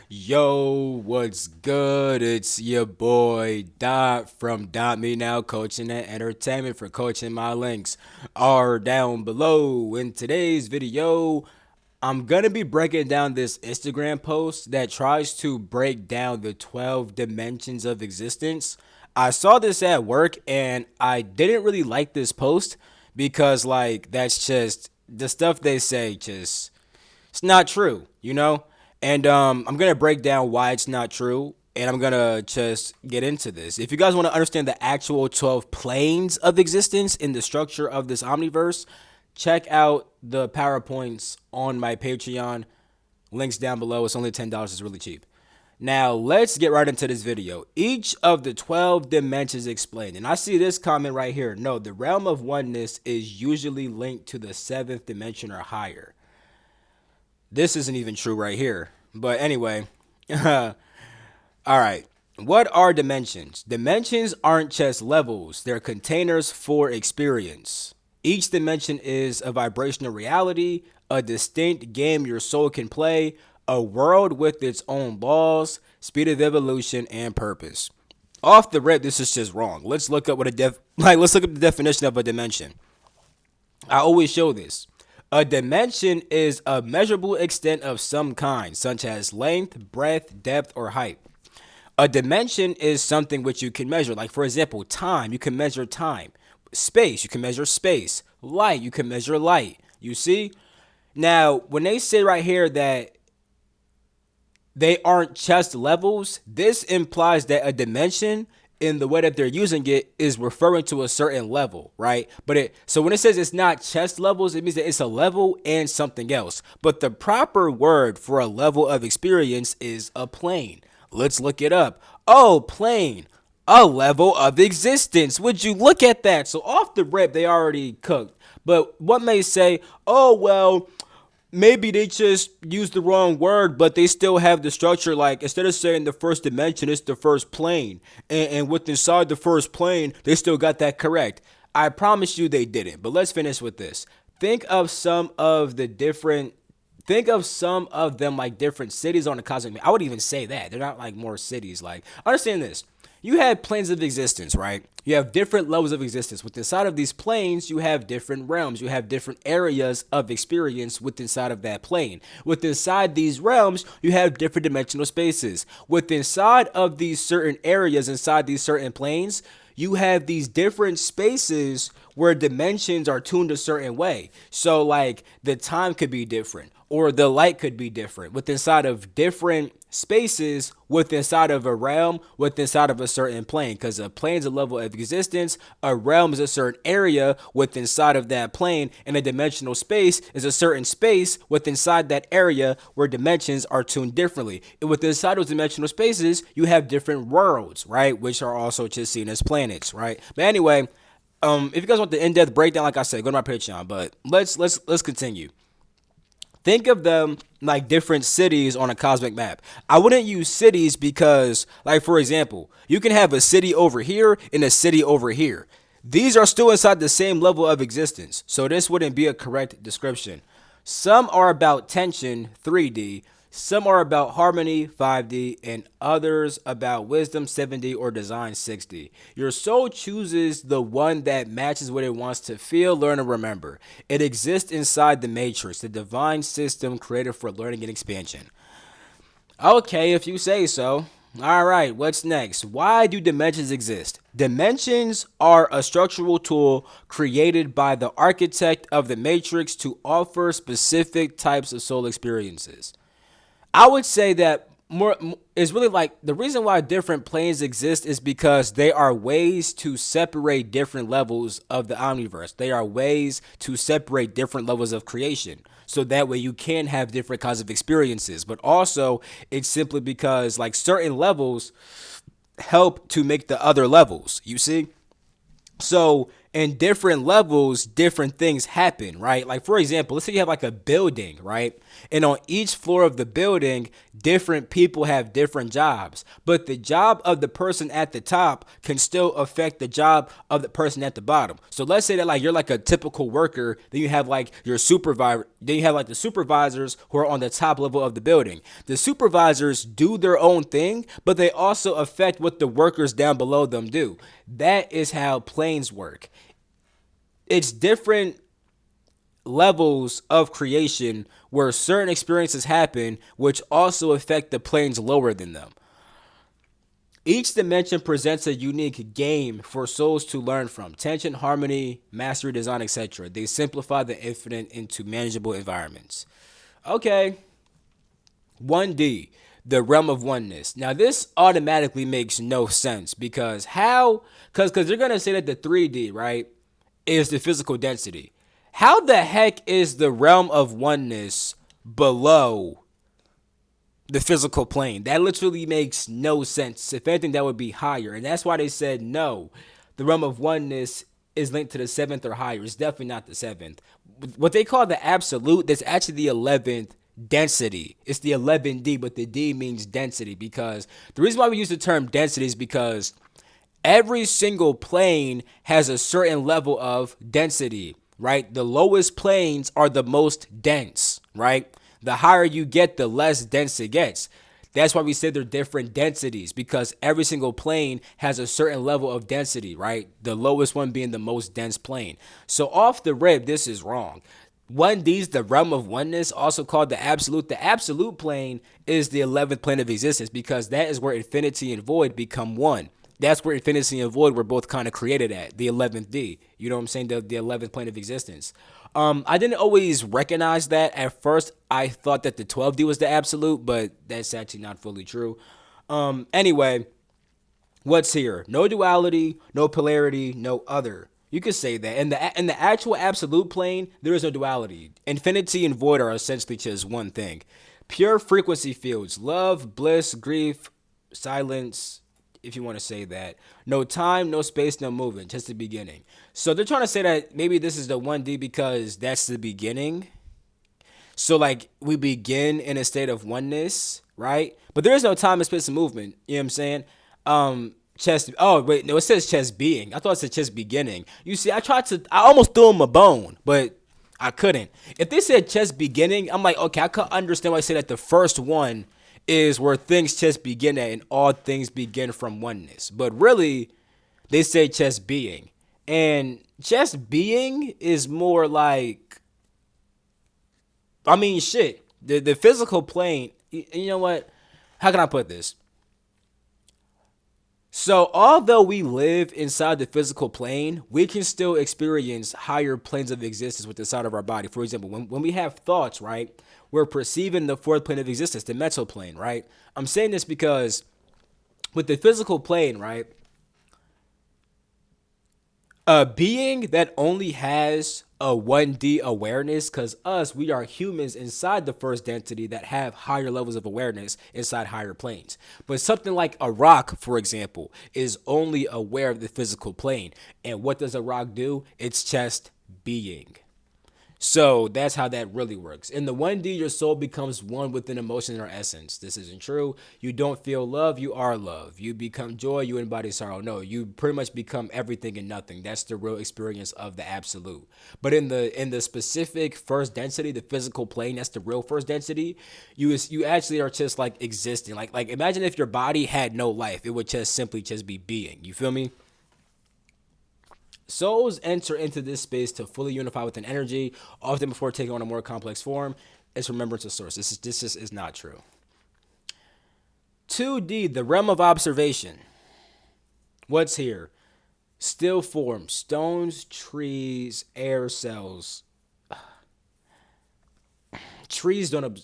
Yo, what's good? It's your boy Dot from Dot Me Now Coaching and Entertainment for coaching. My links are down below. In today's video, I'm gonna be breaking down this Instagram post that tries to break down the 12 dimensions of existence. I saw this at work and I didn't really like this post because that's just the stuff they say just it's not true, you know? And I'm going to break down why it's not true. And I'm going to just get into this. If you guys want to understand the actual 12 planes of existence in the structure of this omniverse, check out the PowerPoints on my Patreon. Links down below. It's only $10. It's really cheap. Now, let's get right into this video. Each of the 12 dimensions explained. And I see this comment right here. No, the realm of oneness is usually linked to the seventh dimension or higher. This isn't even true right here. But anyway, all right. What are dimensions? Dimensions aren't just levels, they're containers for experience. Each dimension is a vibrational reality, a distinct game your soul can play, a world with its own laws, speed of evolution, and purpose. Off the rip, this is just wrong. Let's look up let's look up the definition of a dimension. I always show this. A dimension is a measurable extent of some kind, such as length, breadth, depth, or height. A dimension is something which you can measure. Like, for example, time, you can measure time. Space, you can measure space. Light, you can measure light. You see? Now, when they say right here that they aren't just levels, this implies that a dimension in the way that they're using it is referring to a certain level, right? So when it says it's not chess levels, it means that it's a level and something else. But the proper word for a level of experience is a plane. Let's look it up. Oh, plane, a level of existence. Would you look at that? So off the rip, they already cooked. But what may say, oh, well, maybe they just used the wrong word, but they still have the structure. Like, instead of saying the first dimension, it's the first plane. And with inside the first plane, they still got that correct. I promise you they didn't. But let's finish with this. Think of some of the different Think of some of them like different cities on the cosmic map. I would even say that. They're not like more cities. Like, understand this. You have planes of existence, right? You have different levels of existence. Within inside of these planes, you have different realms. You have different areas of experience within inside of that plane. Within inside these realms, you have different dimensional spaces. Within inside of these certain areas, inside these certain planes, you have these different spaces where dimensions are tuned a certain way. So like the time could be different or the light could be different within inside of different spaces within inside of a realm within inside of a certain plane, because a plane is a level of existence, a realm is a certain area within inside of that plane, and a dimensional space is a certain space within inside that area where dimensions are tuned differently. And within inside those dimensional spaces you have different worlds, right, which are also just seen as planets, right? But anyway, if you guys want the in-depth breakdown, like I said, go to my Patreon. But let's continue. Think of them like different cities on a cosmic map. I wouldn't use cities because, like, for example, you can have a city over here and a city over here. These are still inside the same level of existence, so this wouldn't be a correct description. Some are about tension, 3D. Some are about harmony, 5D, and others about wisdom, 7D, or design, 6D. Your soul chooses the one that matches what it wants to feel, learn, and remember. It exists inside the matrix, the divine system created for learning and expansion. Okay, if you say so. All right, what's next? Why do dimensions exist? Dimensions are a structural tool created by the architect of the matrix to offer specific types of soul experiences. I would say that more is really like the reason why different planes exist is because they are ways to separate different levels of the omniverse. They are ways to separate different levels of creation. So that way you can have different kinds of experiences. But also it's simply because like certain levels help to make the other levels. You see? So in different levels, different things happen, right? Like, for example, let's say you have like a building, right? And on each floor of the building, different people have different jobs, but the job of the person at the top can still affect the job of the person at the bottom. So let's say that like you're like a typical worker, then you have like your supervisor, then you have like the supervisors who are on the top level of the building. The supervisors do their own thing, but they also affect what the workers down below them do. That is how planes work. It's different levels of creation where certain experiences happen, which also affect the planes lower than them. Each dimension presents a unique game for souls to learn from. Tension, harmony, mastery, design, etc. They simplify the infinite into manageable environments. Okay, 1D, the realm of oneness. Now, this automatically makes no sense because how? Because they're going to say that the 3D, right, is the physical density. How the heck is the realm of oneness below the physical plane? That literally makes no sense. If anything, that would be higher. And that's why they said no. The realm of oneness is linked to the seventh or higher. It's definitely not the seventh. What they call the absolute, that's actually the 11th density. It's the 11D, but the D means density because the reason why we use the term density is because every single plane has a certain level of density, right? The lowest planes are the most dense, right? The higher you get, the less dense it gets. That's why we say they're different densities because every single plane has a certain level of density, right? The lowest one being the most dense plane. So off the rip, this is wrong. 1D's the realm of oneness, also called the absolute. The absolute plane is the 11th plane of existence because that is where infinity and void become one. That's where infinity and void were both kind of created at, the 11th D. You know what I'm saying? The 11th plane of existence. I didn't always recognize that. At first, I thought that the 12D was the absolute, but that's actually not fully true. Anyway, what's here? No duality, no polarity, no other. You could say that. In the actual absolute plane, there is no duality. Infinity and void are essentially just one thing. Pure frequency fields, love, bliss, grief, silence, if you want to say that. No time, no space, no movement, just the beginning. So they're trying to say that maybe this is the 1D because that's the beginning. So like we begin in a state of oneness, right? But there is no time and space and movement. You know what I'm saying? Chess. Oh wait, no, it says chess being. I thought it said chess beginning. You see, I almost threw him a bone, but I couldn't. If they said chess beginning, I'm like, okay, I could understand why I say that the first one is where things just begin at, and all things begin from oneness. But really, they say chess being, and chess being is more like, I mean, shit. The physical plane. You know what? How can I put this? So, although we live inside the physical plane, we can still experience higher planes of existence with the side of our body. For example, when we have thoughts, right, we're perceiving the fourth plane of existence, the mental plane, right? I'm saying this because with the physical plane, right, a being that only has a 1D awareness, because us, we are humans inside the first density that have higher levels of awareness inside higher planes. But something like a rock, for example, is only aware of the physical plane. And what does a rock do? It's just being. So that's how that really works. In the 1D, your soul becomes one with an emotion or essence. This isn't true. You don't feel love, you are love. You become joy, you embody sorrow. No, you pretty much become everything and nothing. That's the real experience of the absolute. But in the specific first density, the physical plane, that's the real first density, you actually are just like existing. Like imagine if your body had no life. It would just simply just be being. You feel me? Souls enter into this space to fully unify with an energy, often before taking on a more complex form. It's remembrance of source. This just is not true. 2D, the realm of observation. What's here? Still forms, stones, trees, air cells. Trees don't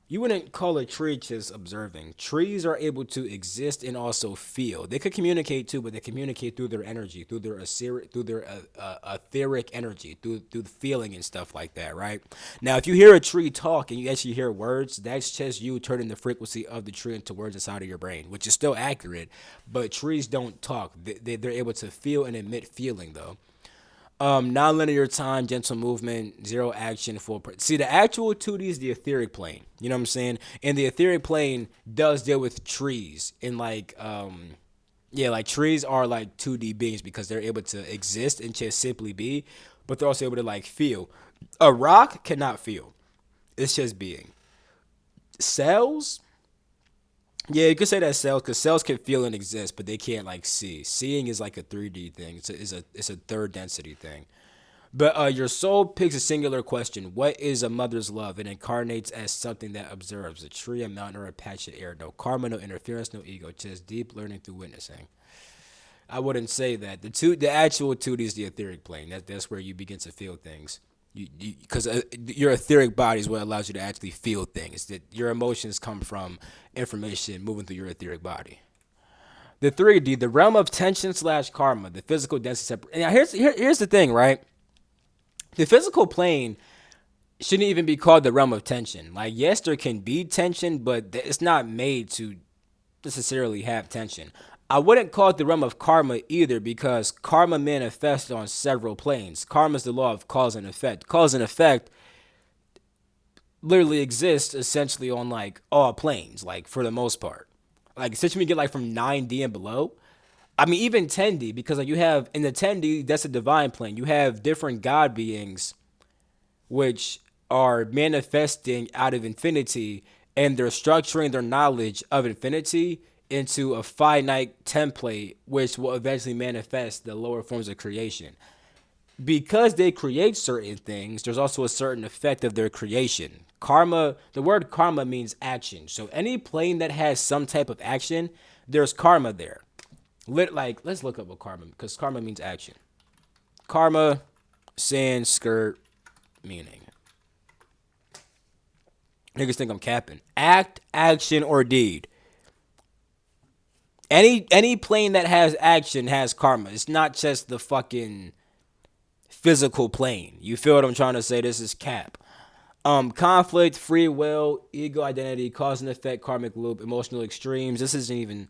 you wouldn't call a tree just observing. Trees are able to exist and also feel. They could communicate too, but they communicate through their energy, through their etheric energy, through the feeling and stuff like that, right? Now, if you hear a tree talk and you actually hear words, that's just you turning the frequency of the tree into words inside of your brain, which is still accurate. But trees don't talk. They're able to feel and emit feeling though. Non-linear time, gentle movement, zero action, See, the actual 2D is the etheric plane. You know what I'm saying? And the etheric plane does deal with trees and yeah, like trees are like 2D beings because they're able to exist and just simply be, but they're also able to like feel. A rock cannot feel. It's just being. Cells, yeah, you could say that cells because cells can feel and exist, but they can't like see. Seeing is like a 3D thing. It's a third density thing. But your soul picks a singular question. What is a mother's love? It incarnates as something that observes a tree, a mountain, or a patch of air. No karma, no interference, no ego. Just deep learning through witnessing. I wouldn't say that. The actual 2D is the etheric plane. That's where you begin to feel things. Because your etheric body is what allows you to actually feel things. That your emotions come from information moving through your etheric body. The 3D, the realm of tension slash karma, the physical density. And here's the thing, right? The physical plane shouldn't even be called the realm of tension. Like, yes, there can be tension, but it's not made to necessarily have tension. I wouldn't call it the realm of karma either because karma manifests on several planes. Karma is the law of cause and effect. Cause and effect literally exists essentially on like all planes, like for the most part. Like, essentially, we get like from 9D and below. I mean, even 10D, because like you have in the 10D, that's a divine plane. You have different God beings which are manifesting out of infinity and they're structuring their knowledge of infinity into a finite template which will eventually manifest the lower forms of creation. Because they create certain things, there's also a certain effect of their creation. Karma, the word karma means action. So any plane that has some type of action, there's karma there. Like, let's look up what karma, because karma means action. Karma, Sanskrit meaning. Niggas think I'm capping. Act, action, or deed. Any plane that has action has karma. It's not just the fucking physical plane. You feel what I'm trying to say? This is cap. Conflict, free will, ego, identity, cause and effect, karmic loop, emotional extremes. This isn't even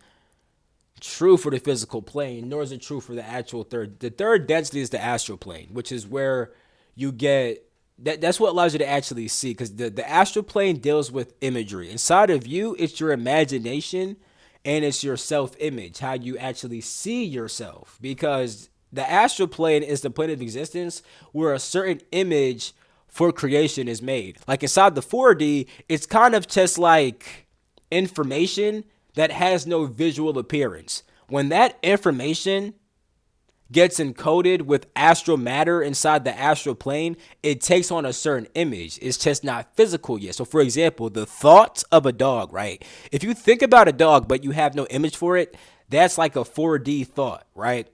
true for the physical plane, nor is it true for the actual third. The third density is the astral plane, which is where you get that's what allows you to actually see, because the astral plane deals with imagery. Inside of you, it's your imagination and it's your self-image, how you actually see yourself. Because the astral plane is the plane of existence where a certain image for creation is made. Like inside the 4D, it's kind of just like information that has no visual appearance. When that information gets encoded with astral matter inside the astral plane, it takes on a certain image. It's just not physical yet. So for example, the thoughts of a dog, right? If you think about a dog but you have no image for it, that's like a 4D thought, right?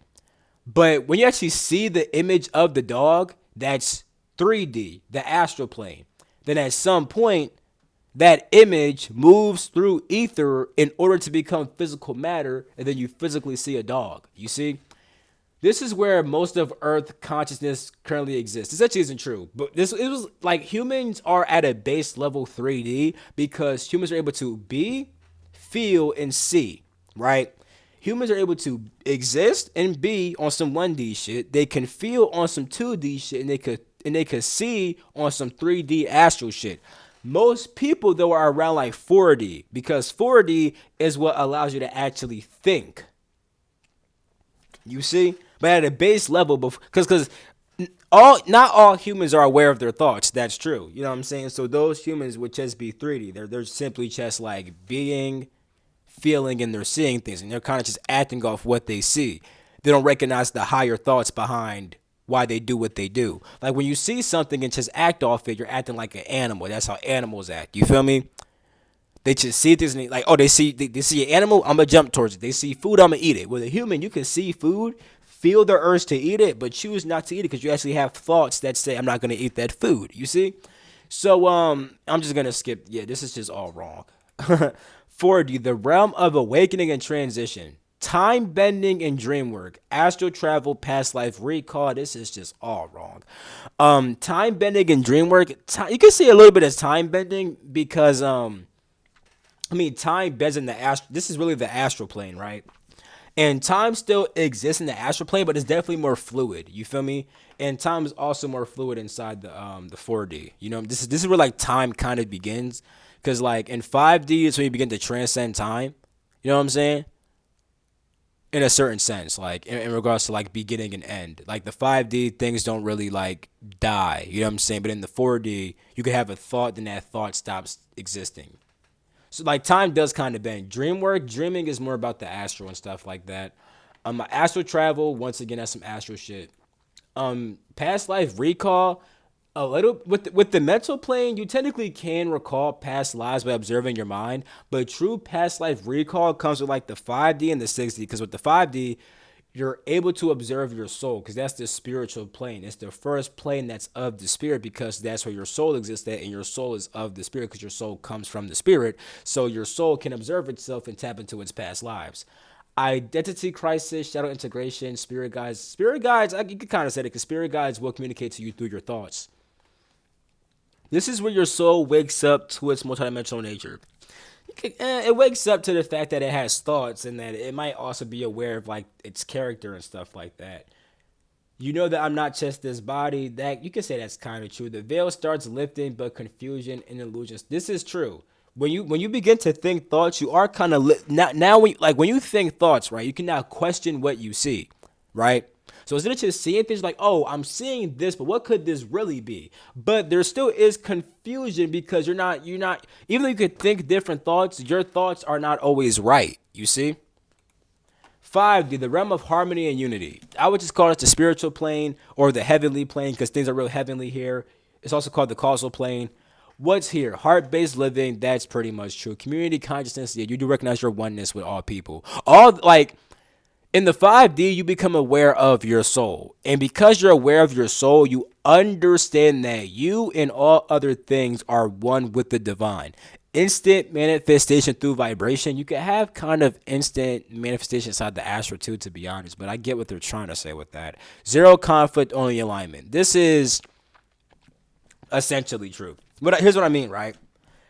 But when you actually see the image of the dog, that's 3D, the astral plane. Then at some point, that image moves through ether in order to become physical matter, and then you physically see a dog. You see? This is where most of Earth consciousness currently exists. This actually isn't true, but it was like humans are at a base level 3D because humans are able to be, feel, and see, right? Humans are able to exist and be on some 1D shit. They can feel on some 2D shit, and they could see on some 3D astral shit. Most people though are around like 4D because 4D is what allows you to actually think. You see? But at a base level, because not all humans are aware of their thoughts. That's true. You know what I'm saying? So those humans would just be 3D. They're simply just like being, feeling, and they're seeing things, and they're kind of just acting off what they see. They don't recognize the higher thoughts behind why they do what they do. Like when you see something and just act off it, you're acting like an animal. That's how animals act. You feel me? They just see things and like, oh, they see an animal, I'm gonna jump towards it. They see food, I'm gonna eat it. With a human, you can see food, feel the urge to eat it, but choose not to eat it because you actually have thoughts that say, I'm not gonna eat that food. You see? So I'm just gonna skip. Yeah, this is just all wrong. 4D, the realm of awakening and transition. Time bending and dream work, astral travel, past life recall. This is just all wrong. Time bending and dream work. You can see a little bit of time bending because time bends in the astral. This is really the astral plane, right? And time still exists in the astral plane, but it's definitely more fluid. You feel me? And time is also more fluid inside the 4D. You know, this is where like time kind of begins, because like in 5D is when you begin to transcend time. You know what I'm saying? In a certain sense, like in regards to like beginning and end. Like the 5D things don't really like die. You know what I'm saying? But in the 4D, you could have a thought, then that thought stops existing. So like time does kind of bend. Dream work, dreaming is more about the astral and stuff like that. My astral travel, once again, that's some astral shit. Past life recall, a little with the mental plane, you technically can recall past lives by observing your mind, but true past life recall comes with like the 5D and the 6D. Because with the 5D, you're able to observe your soul, because that's the spiritual plane. It's the first plane that's of the spirit, because that's where your soul exists at, and your soul is of the spirit because your soul comes from the spirit. So your soul can observe itself and tap into its past lives. Identity crisis, shadow integration, spirit guides. Spirit guides, you could kind of say it, because spirit guides will communicate to you through your thoughts. This is where your soul wakes up to its multidimensional nature. It wakes up to the fact that it has thoughts, and that it might also be aware of like its character and stuff like that. You know that I'm not just this body. That you can say that's kind of true. The veil starts lifting, but confusion and illusions. This is true. When you begin to think thoughts, you are kind of now when you think thoughts, right? You can now question what you see, right? So instead of just seeing things like, oh, I'm seeing this, but what could this really be? But there still is confusion, because you're not even though you could think different thoughts, your thoughts are not always right. You see? 5D, the realm of harmony and unity. I would just call it the spiritual plane or the heavenly plane, because things are real heavenly here. It's also called the causal plane. What's here? Heart-based living. That's pretty much true. Community consciousness. Yeah, you do recognize your oneness with all people. All like in the 5D, you become aware of your soul. And because you're aware of your soul, you understand that you and all other things are one with the divine. Instant manifestation through vibration. You can have kind of instant manifestation inside the astral too, to be honest. But I get what they're trying to say with that. Zero conflict, only alignment. This is essentially true. But here's what I mean, right?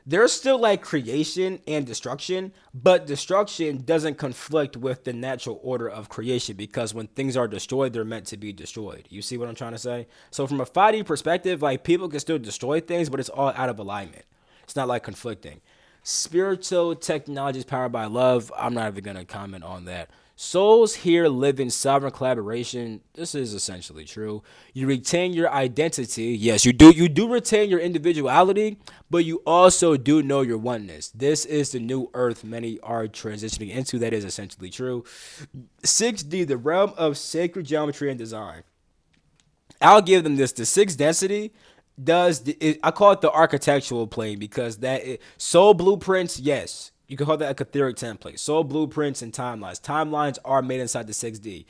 There's still like creation and destruction, but destruction doesn't conflict with the natural order of creation, because when things are destroyed, they're meant to be destroyed. You see what I'm trying to say? So from a 5D perspective, like people can still destroy things, but it's all out of alignment. It's not like conflicting. Spiritual technologies powered by love. I'm not even gonna comment on that. Souls here live in sovereign collaboration. This is essentially true. You retain your identity. Yes, you do. You do retain your individuality, but you also do know your oneness. This is the new earth many are transitioning into. That is essentially true. 6D, the realm of sacred geometry and design. I'll give them this. The sixth density I call it the architectural plane, because soul blueprints, yes. You can call that a etheric template. Soul blueprints and timelines. Timelines are made inside the 6D.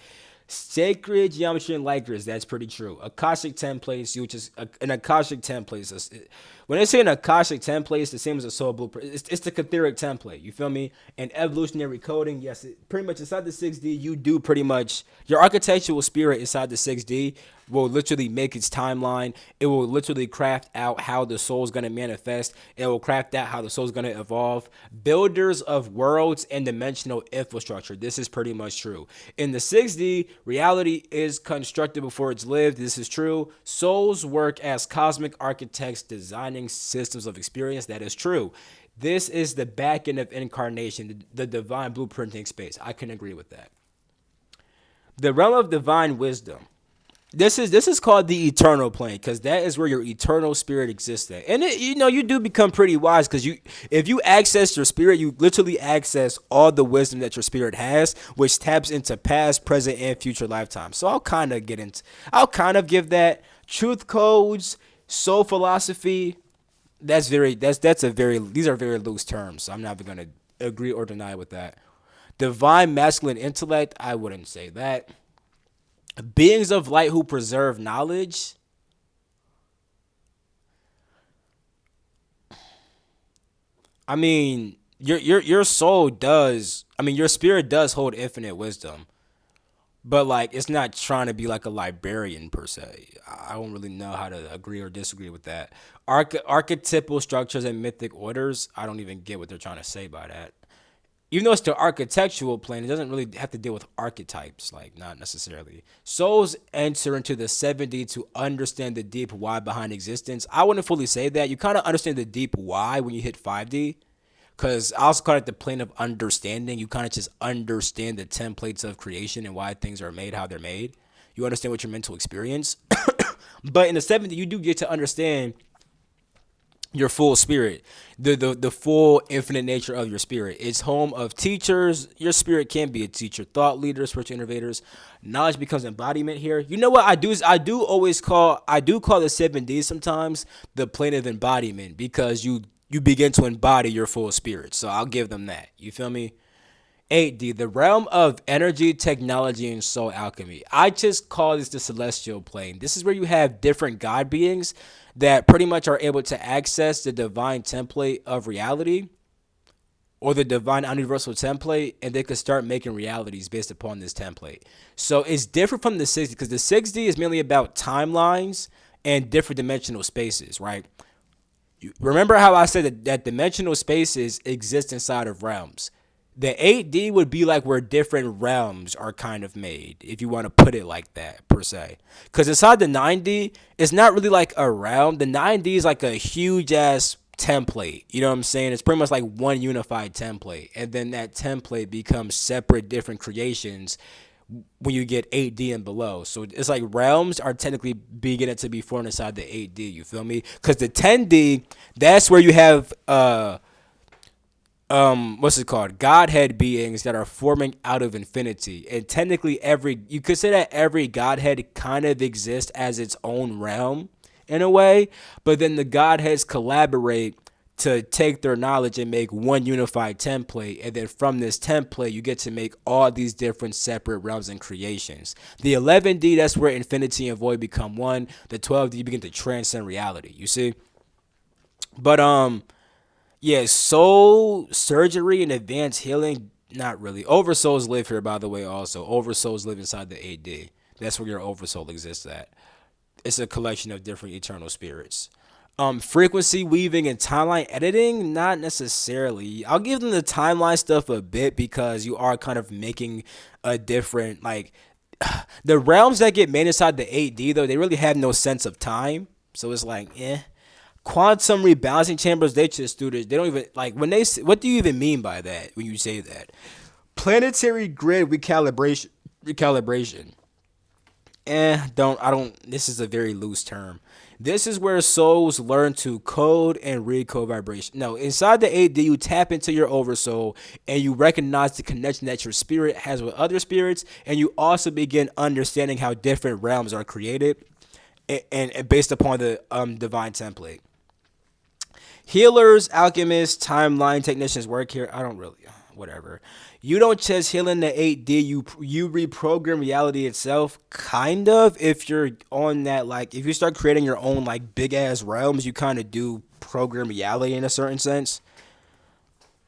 Sacred geometry and light grids, that's pretty true. Akashic templates, which is an Akashic template. When they say an Akashic template, it's the same as a soul blueprint. It's the etheric template. You feel me? And evolutionary coding, yes, pretty much inside the 6D, you do pretty much your architectural spirit inside the 6D will literally make its timeline. It will literally craft out how the soul is going to manifest. It will craft out how the soul is going to evolve. Builders of worlds and dimensional infrastructure. This is pretty much true. In the 6D, reality is constructed before it's lived. This is true. Souls work as cosmic architects designing systems of experience. That is true. This is the back end of incarnation, the divine blueprinting space. I can agree with that. The realm of divine wisdom. This is called the eternal plane, because that is where your eternal spirit exists at. And you do become pretty wise, because if you access your spirit, you literally access all the wisdom that your spirit has, which taps into past, present, and future lifetimes. So I'll kind of give that. Truth codes, soul philosophy. These are very loose terms. So I'm not even gonna agree or deny with that. Divine masculine intellect. I wouldn't say that. Beings of light who preserve knowledge. I mean, your soul does. I mean, your spirit does hold infinite wisdom, but like it's not trying to be like a librarian per se. I don't really know how to agree or disagree with that. Archetypal structures and mythic orders. I don't even get what they're trying to say by that. even though it's the architectural plane, it doesn't really have to deal with archetypes, like not necessarily. Souls enter into the 7D to understand the deep why behind existence. I wouldn't fully say that. You kind of understand the deep why when you hit 5D. Because I also call it the plane of understanding. You kind of just understand the templates of creation and why things are made, how they're made. You understand what your mental experience. But in the 7D, you do get to understand your full spirit, the full infinite nature of your spirit. It's home of teachers. Your spirit can be a teacher, thought leaders, spiritual innovators. Knowledge becomes embodiment here. You know what I do is I do call the 7D sometimes the plane of embodiment, because you begin to embody your full spirit. So I'll give them that. You feel me? 8D, the realm of energy, technology, and soul alchemy. I just call this the celestial plane. This is where you have different God beings that pretty much are able to access the divine template of reality, or the divine universal template, and they could start making realities based upon this template. So it's different from the 6D, because the 6D is mainly about timelines and different dimensional spaces, right? Remember how I said that dimensional spaces exist inside of realms? The 8D would be like where different realms are kind of made, if you want to put it like that, per se. Because inside the 9D, it's not really like a realm. The 9D is like a huge ass template. You know what I'm saying? It's pretty much like one unified template. And then that template becomes separate different creations when you get 8D and below. So it's like realms are technically beginning to be formed inside the 8D. You feel me? Because the 10D, that's where you have what's it called? Godhead beings that are forming out of infinity. And technically you could say that every Godhead kind of exists as its own realm in a way, but then the Godheads collaborate to take their knowledge and make one unified template, and then from this template you get to make all these different separate realms and creations. The 11D, that's where infinity and void become one. The 12D, you begin to transcend reality, you see. But yeah, soul surgery and advanced healing, not really. Oversouls live here, by the way. Also, oversouls live inside the 8D. That's where your oversoul exists at. It's a collection of different eternal spirits. Frequency weaving and timeline editing, not necessarily. I'll give them the timeline stuff a bit, because you are kind of making a different, like, the realms that get made inside the 8D though, they really have no sense of time. So it's like, quantum rebalancing chambers, they just do this. They don't even, like, when they what do you even mean by that when you say that? Planetary grid recalibration. This is a very loose term. This is where souls learn to code and recode vibration. No, inside the 8D, you tap into your oversoul and you recognize the connection that your spirit has with other spirits, and you also begin understanding how different realms are created and based upon the divine template. Healers, alchemists, timeline technicians work here. I don't really, whatever. You don't just heal in the 8D. You reprogram reality itself, kind of. If you're on that, like, if you start creating your own like big ass realms, you kind of do program reality in a certain sense.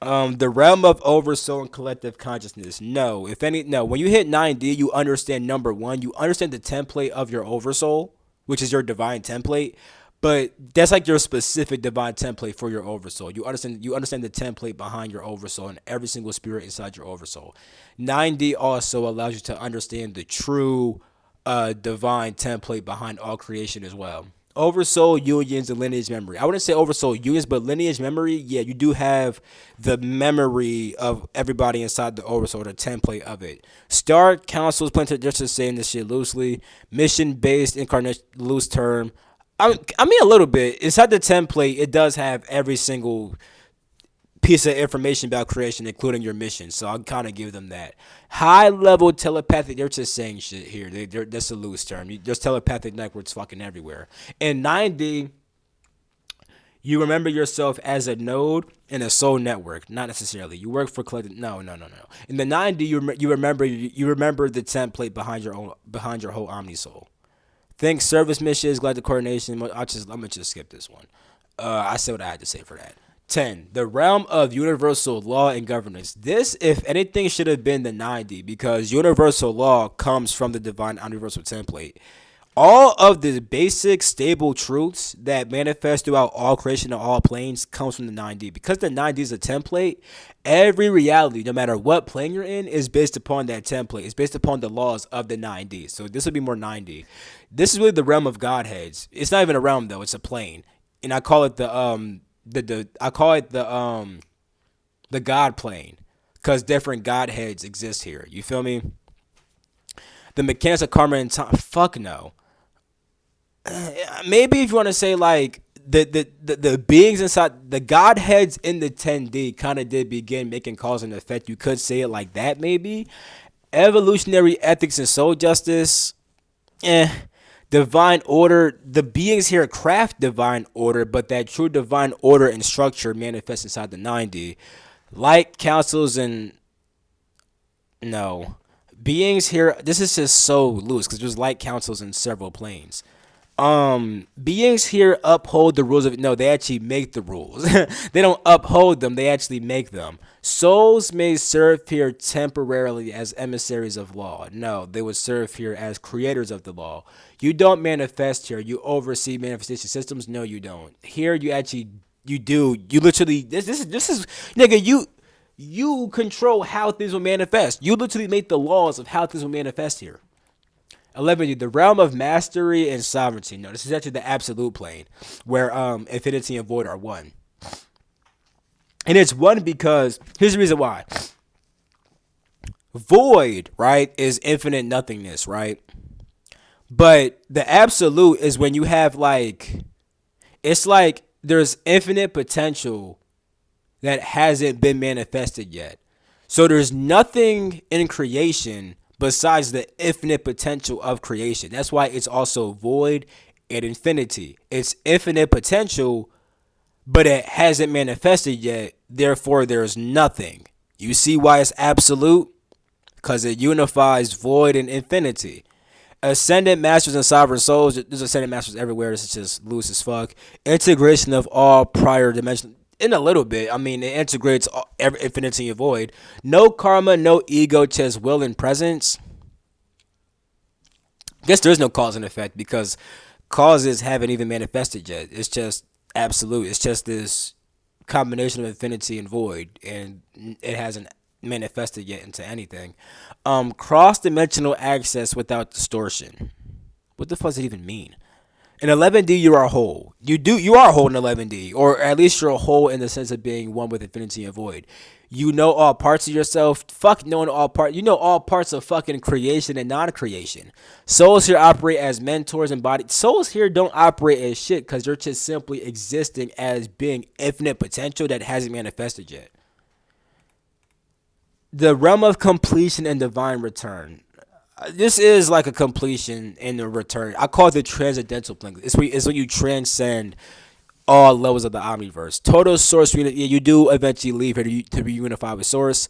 The realm of oversoul and collective consciousness. No, no. When you hit 9D, you understand number one. You understand the template of your oversoul, which is your divine template. But that's like your specific divine template for your oversoul. You understand the template behind your oversoul and every single spirit inside your oversoul. 9D also allows you to understand the true divine template behind all creation as well. Oversoul unions and lineage memory. I wouldn't say oversoul unions, but lineage memory, yeah, you do have the memory of everybody inside the oversoul, the template of it. Star councils, planted, just to saying this shit loosely. Mission based incarnation, loose term. I mean a little bit. Inside the template, it does have every single piece of information about creation, including your mission. So I'll kind of give them that. High level telepathic, they're just saying shit here. That's a loose term. There's telepathic networks fucking everywhere. In 9D, you remember yourself as a node in a soul network. Not necessarily. You work for collective. No. In the 9D, you remember the template behind your whole omnisoul. Think service missions, galactic coordination. I'm gonna just skip this one. I said what I had to say for that. 10. The realm of universal law and governance. This, if anything, should have been the 9D, because universal law comes from the divine universal template. All of the basic stable truths that manifest throughout all creation and all planes comes from the 9D. Because the 9D is a template, every reality, no matter what plane you're in, is based upon that template. It's based upon the laws of the 9D. So this would be more 9D. This is really the realm of Godheads. It's not even a realm though, it's a plane. And I call it the God plane. Because different Godheads exist here. You feel me? The mechanics of karma and time. Fuck no. Maybe if you want to say like the beings inside the godheads in the 10D kind of did begin making cause and effect. You could say it like that. Maybe evolutionary ethics and soul justice. Divine order. The beings here craft divine order, but that true divine order and structure manifests inside the 9D. Light councils and no beings here. This is just so loose because there's light councils in several planes. Beings here uphold the rules of no, they actually make the rules. They don't uphold them, they actually make them. Souls may serve here temporarily as emissaries of law. No, they would serve here as creators of the law. You don't manifest here, you oversee manifestation systems. No, you don't. Here you actually you do. You literally this is nigga, you control how things will manifest. You literally make the laws of how things will manifest here. 11, the realm of mastery and sovereignty. No, this is actually the absolute plane where infinity and void are one. And it's one because here's the reason why. Void, right, is infinite nothingness, right? But the absolute is when you have like it's like there's infinite potential that hasn't been manifested yet. So there's nothing in creation besides the infinite potential of creation. That's why it's also void and infinity. It's infinite potential, but it hasn't manifested yet. Therefore, there's nothing. You see why it's absolute? Because it unifies void and infinity. Ascendant masters and sovereign souls. There's ascendant masters everywhere. This is just loose as fuck. Integration of all prior dimensions. In a little bit, I mean, it integrates every infinity and void. No karma, no ego, just will and presence. I guess there is no cause and effect because causes haven't even manifested yet. It's just absolute. It's just this combination of infinity and void, and it hasn't manifested yet into anything. Cross-dimensional access without distortion. What the fuck does it even mean? In 11D, you are whole. You are whole in 11D, or at least you're whole in the sense of being one with infinity and void. You know all parts of yourself. Fuck knowing all parts. You know all parts of fucking creation and non-creation. Souls here operate as mentors and body. Souls here don't operate as shit because they're just simply existing as being infinite potential that hasn't manifested yet. The realm of completion and divine return. This is like a completion and a return. I call it the transcendental plane. It's when you transcend all levels of the omniverse. Total source unity. You do eventually leave here to be unified with source.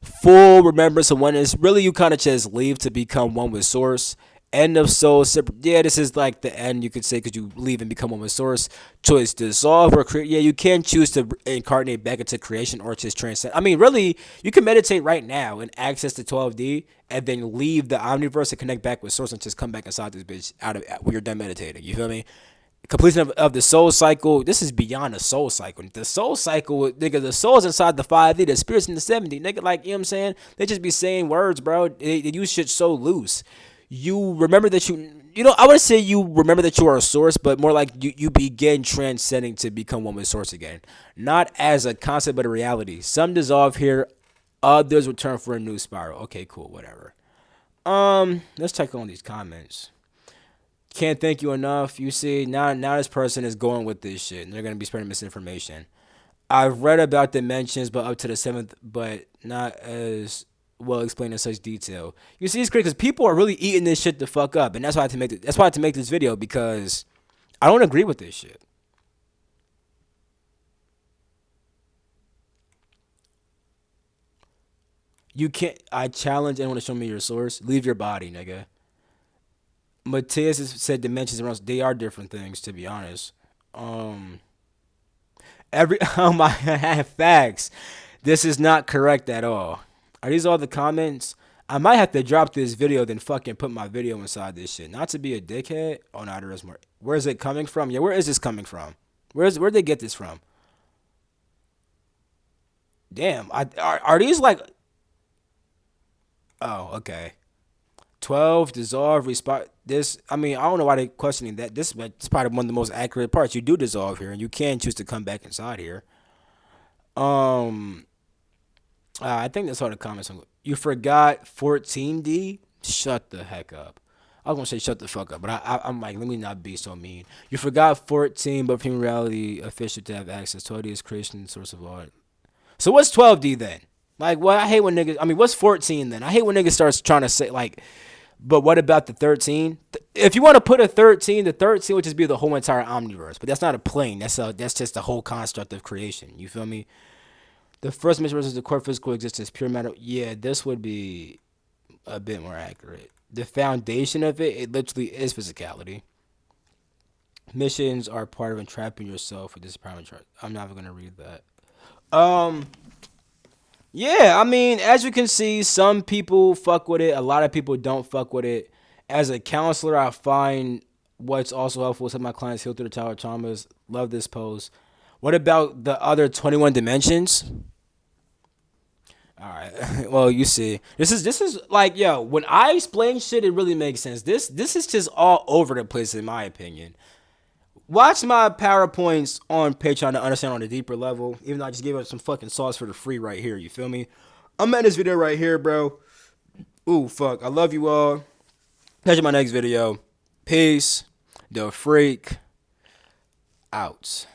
Full remembrance of oneness. Really, you kind of just leave to become one with source. End of soul. Yeah, this is like the end, you could say, because you leave and become one with source. Choice to dissolve or create. Yeah, you can choose to incarnate back into creation or just transcend. I mean, really, you can meditate right now and access the 12D and then leave the omniverse and connect back with source and just come back inside this bitch out of when you're done meditating. You feel me? Completion of the soul cycle. This is beyond the soul cycle. The soul cycle, nigga, the soul's inside the 5D, the spirit's in the 70. Nigga, like, you know what I'm saying? They just be saying words, bro. They use shit so loose. You remember that I would say you remember that you are a source, but more like you begin transcending to become one with source again. Not as a concept, but a reality. Some dissolve here, others return for a new spiral. Okay, cool, whatever. Let's check on these comments. Can't thank you enough. You see, now this person is going with this shit, and they're gonna be spreading misinformation. I've read about dimensions, but up to the 7th, but not as well explained in such detail. You see, it's crazy because people are really eating this shit the fuck up, and that's why I had to make that's why I had to make this video, because I don't agree with this shit. You can't. I challenge anyone to show me your source. Leave your body, nigga. Matthias has said dimensions around. They are different things, to be honest. Um, every oh my facts. This is not correct at all. Are these all the comments? I might have to drop this video, then fucking put my video inside this shit. Not to be a dickhead. Oh no, there is more. Where is it coming from? Yeah, where is this coming from? Where'd they get this from? Damn, are these like? Oh, okay. 12 dissolve respond. This, I mean, I don't know why they questioning that. This is probably one of the most accurate parts. You do dissolve here, and you can choose to come back inside here. Um, I think that's all the comments. You forgot 14D. Shut the heck up. I was gonna say shut the fuck up, but I'm like, let me not be so mean. You forgot 14, but from reality, official to have access. 12D is creation source of art. So what's 12D then? Like, what? I hate when niggas. I mean, what's 14 then? I hate when niggas starts trying to say like, but what about the 13? If you want to put a 13, the 13 would just be the whole entire omniverse. But that's not a plane. That's just the whole construct of creation. You feel me? The first mission versus the core physical existence, pure matter. Yeah, this would be a bit more accurate. The foundation of it literally is physicality. Missions are part of entrapping yourself with this primary chart. I'm not even gonna read that. Yeah, I mean, as you can see, some people fuck with it. A lot of people don't fuck with it. As a counselor, I find what's also helpful is my clients heal through the tower traumas. Love this post. What about the other 21 dimensions? All right. Well, you see, this is like, yo, when I explain shit, it really makes sense. This is just all over the place in my opinion. Watch my PowerPoints on Patreon to understand on a deeper level. Even though I just gave up some fucking sauce for the free right here. You feel me? I'm at this video right here, bro. Ooh, fuck. I love you all. Catch you in my next video. Peace. The Freak out.